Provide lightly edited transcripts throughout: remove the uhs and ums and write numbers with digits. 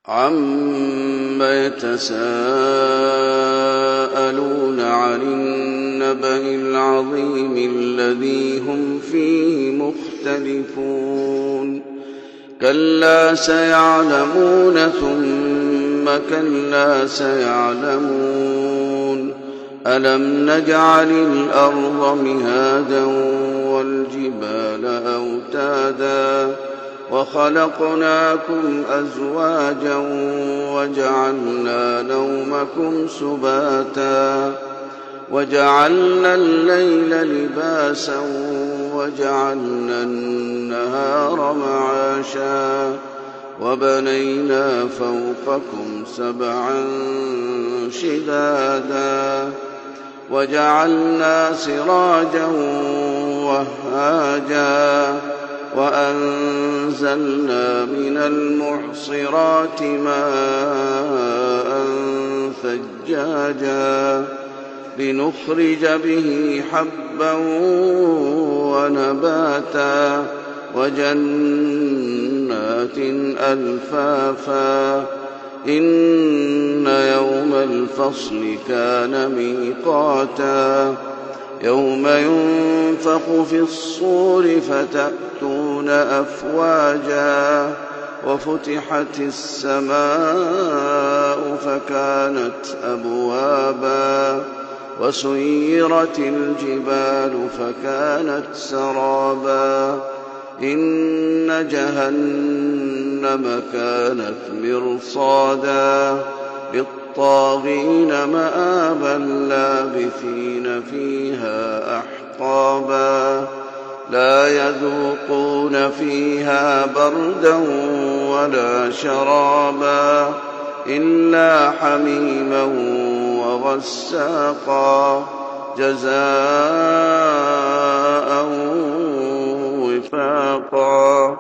عَمَّ يَتَسَاءَلُونَ عَنِ النَّبَإِ الْعَظِيمِ الَّذِي هُمْ فِيهِ مُخْتَلِفُونَ كَلَّا سَيَعْلَمُونَ ثُمَّ كَلَّا سَيَعْلَمُونَ أَلَمْ نَجْعَلِ الْأَرْضَ مِهَادًا وَالْجِبَالَ أَوْتَادًا وَخَلَقْنَاكُمْ أَزْوَاجًا وَجَعَلْنَا نَوْمَكُمْ سُبَاتًا وَجَعَلْنَا اللَّيْلَ لِبَاسًا وَجَعَلْنَا النَّهَارَ مَعَاشًا وَبَنَيْنَا فَوْقَكُمْ سَبْعًا شِدَادًا وَجَعَلْنَا سِرَاجًا وَهَّاجًا وَأَنزَلْنَا مِنَ الْمُعْصِرَاتِ مَاءً ثَجَّاجًا لِنُخْرِجَ بِهِ حَبًّا وَنَبَاتًا وَجَنَّاتٍ أَلْفَافًا إِنَّ يَوْمَ الْفَصْلِ كَانَ مِيقَاتًا يَوْمَ يُنفَخُ فِي الصُّورِ فَتَأْتُونَ أَفْوَاجًا وَفُتِحَتِ السَّمَاءُ فَكَانَتْ أَبْوَابًا وَسُيِّرَتِ الْجِبَالُ فَكَانَتْ سَرَابًا إِنَّ جَهَنَّمَ كَانَتْ مِرْصَادًا لِلطَّاغِينَ مَآبًا لَابِثِينَ فِيهَا أَحْقَابًا لَا يَذُوقُونَ فِيهَا بَرْدًا وَلَا شَرَابًا إِلَّا حَمِيمًا وَغَسَّاقًا جَزَاءً وِفَاقًا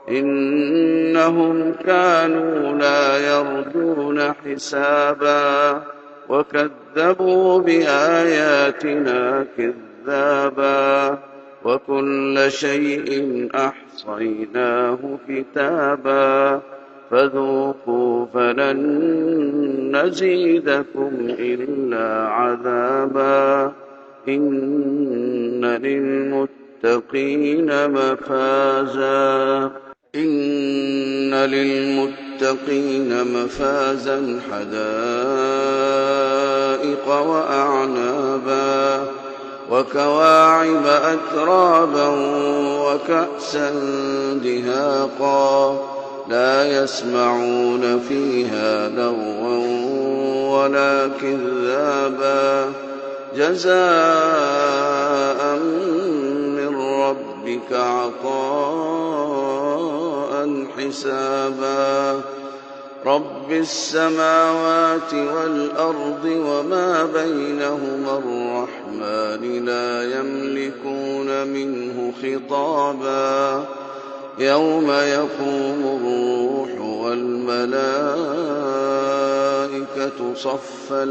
إِنَّهُمْ كَانُوا لَا يَرْجُونَ حِسَابًا وَكَذَّبُوا بِآيَاتِنَا كِذَّابًا وَكُلَّ شَيْءٍ أَحْصَيْنَاهُ كِتَابًا فَذُوقُوا فَلَن نَّزِيدَكُمْ إِلَّا عَذَابًا إِنَّ لِلْمُتَّقِينَ مَفَازًا حَدَائِقَ وَأَعْنَابًا وَكَوَاعِبَ أَتْرَابًا وَكَأْسًا دِهَاقًا لَا يَسْمَعُونَ فِيهَا لَغْوًا وَلَا كِذَّابًا جَزَاءً مِّن رَّبِّكَ عَطَاءً حِسَابًا رَبِّ السَّمَاوَاتِ وَالْأَرْضِ وَمَا بَيْنَهُمَا الرَّحْمَٰنِ لَا يَمْلِكُونَ مِنْهُ خِطَابًا يَوْمَ يَقُومُ الرُّوحُ وَالْمَلَائِكَةُ صَفًّا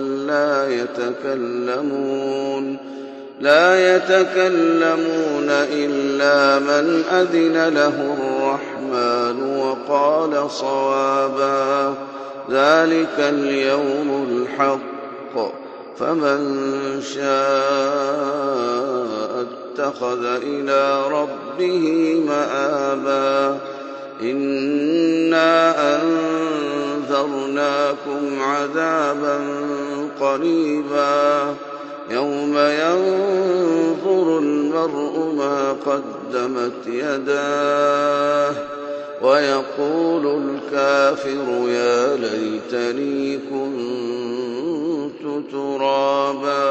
لَّا يَتَكَلَّمُونَ إِلَّا مَنْ أَذِنَ لَهُ الرَّحْمَٰنُ وَقَالَ صَوَابًا ذَٰلِكَ الْيَوْمُ الْحَقُّ فَمَن شَاءَ اتَّخَذَ إِلَىٰ رَبِّهِ مَآبًا إِنَّا أَنذَرْنَاكُمْ عَذَابًا قَرِيبًا يَوْمَ يَنظُرُ الْمَرْءُ مَا قَدَّمَتْ يَدَاهُ وَيَقُولُ الْكَافِرُ يَا لَيْتَنِي كُنتُ تُرَابًا